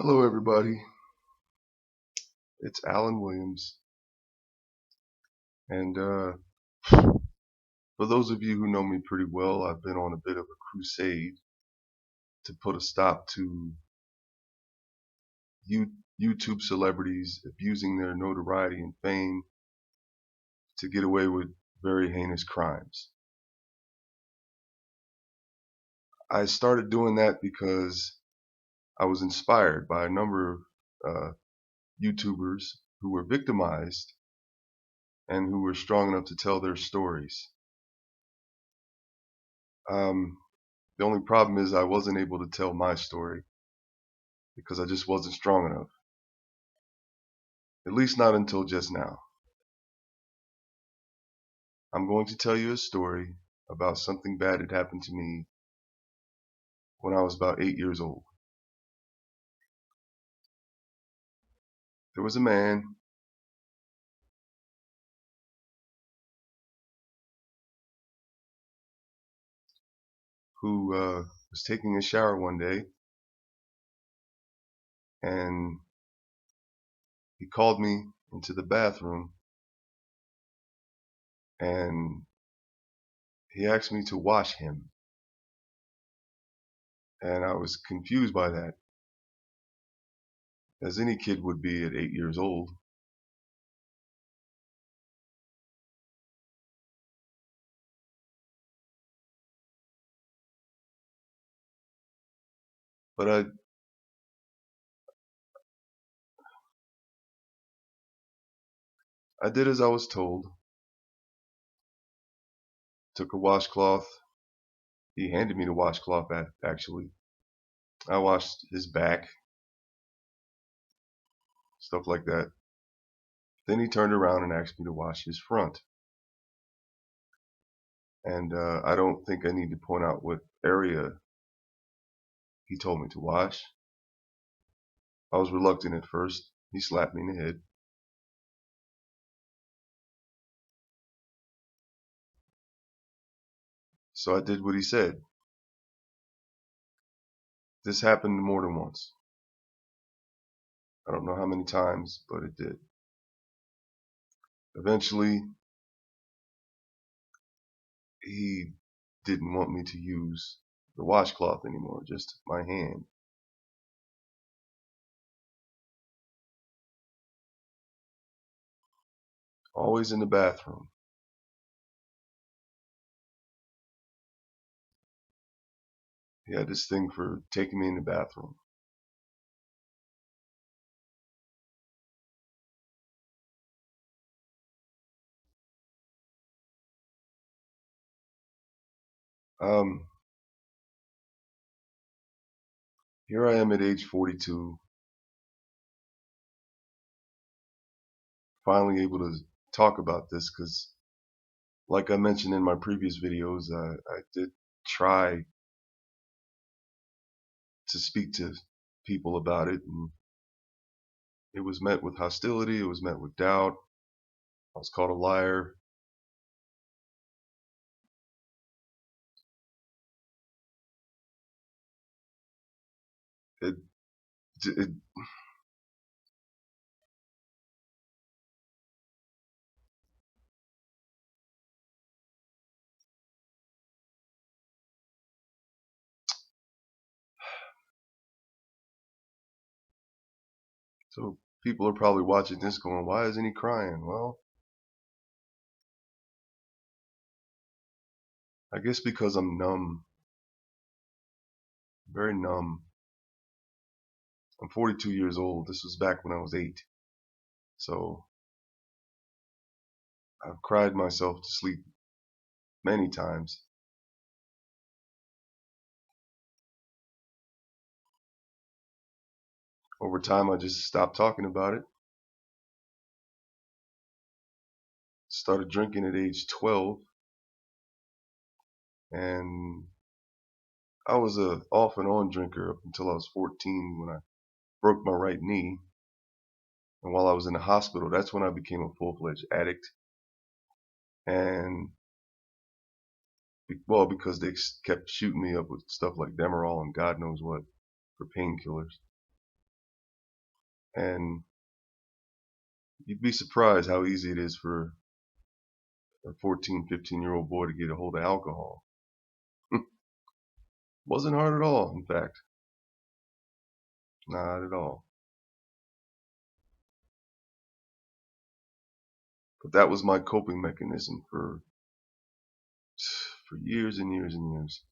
Hello, everybody. It's Alan Williams, and for those of you who know me pretty well, I've been on a bit of a crusade to put a stop to YouTube celebrities abusing their notoriety and fame to get away with very heinous crimes. I started doing that because I was inspired by a number of YouTubers who were victimized and who were strong enough to tell their stories. The only problem is I wasn't able to tell my story because I just wasn't strong enough. At least not until just now. I'm going to tell you a story about something bad that happened to me when I was about 8 years old. There was a man who was taking a shower one day, and he called me into the bathroom, and he asked me to wash him. And I was confused by that, as any kid would be at 8 years old. But I did as I was told. Took a washcloth. He handed me the washcloth, actually. I washed his back, stuff like that. Then he turned around and asked me to wash his front. And I don't think I need to point out what area he told me to wash. I was reluctant at first. He slapped me in the head. So I did what he said. This happened more than once. I don't know how many times, but it did. Eventually, he didn't want me to use the washcloth anymore, just my hand. Always in the bathroom. He had this thing for taking me in the bathroom. Um, Here I am at age 42, finally able to talk about this because, like I mentioned in my previous videos, I did try to speak to people about it, and it was met with hostility, it was met with doubt. I was called a liar. It, it, so people are probably watching this going, why isn't he crying? Well, I guess because I'm numb, very numb. I'm 42 years old. This was back when I was 8. So I've cried myself to sleep many times. Over time, I just stopped talking about it. Started drinking at age 12, and I was a off and on drinker up until I was 14 when I broke my right knee. And while I was in the hospital, that's when I became a full-fledged addict. And well, because they kept shooting me up with stuff like Demerol and God knows what for painkillers. And you'd be surprised how easy it is for a 14, 15-year-old boy to get a hold of alcohol. Wasn't hard at all, in fact. Not at all. But that was my coping mechanism for years and years and years.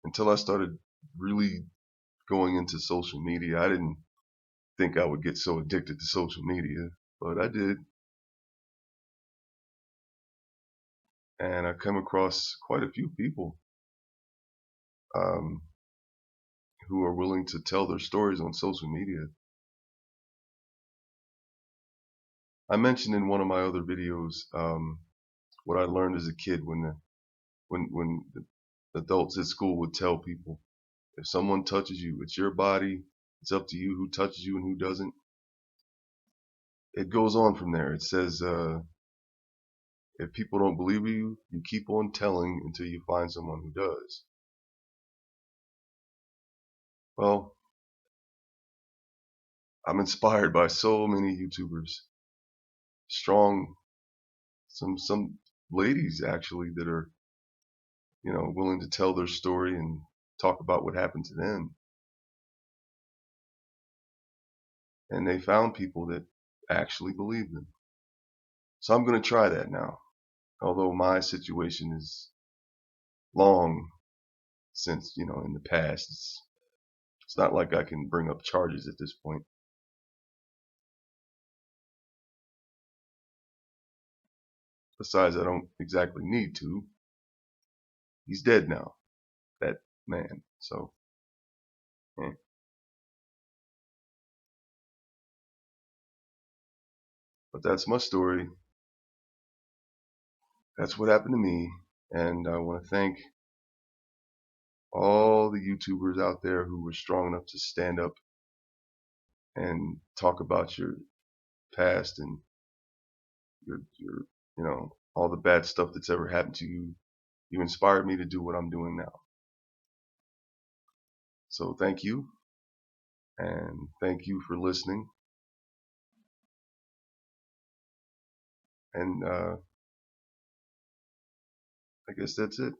Until I started really going into social media. I didn't think I would get so addicted to social media, but I did. And I come across quite a few people um, who are willing to tell their stories on social media. I mentioned in one of my other videos what I learned as a kid when the adults at school would tell people, if someone touches you, it's your body. It's up to you who touches you and who doesn't. It goes on from there. It says, if people don't believe you, you keep on telling until you find someone who does. Well, I'm inspired by so many YouTubers, strong, some ladies actually that are, willing to tell their story and talk about what happened to them. And they found people that actually believe them. So I'm going to try that now. Although my situation is long since, in the past. It's not like I can bring up charges at this point. Besides, I don't exactly need to. He's dead now, that man. So, eh. But that's my story. That's what happened to me. And I want to thank all the YouTubers out there who were strong enough to stand up and talk about your past and your all the bad stuff that's ever happened to you. You inspired me to do what I'm doing now. So thank you, and thank you for listening. And I guess that's it.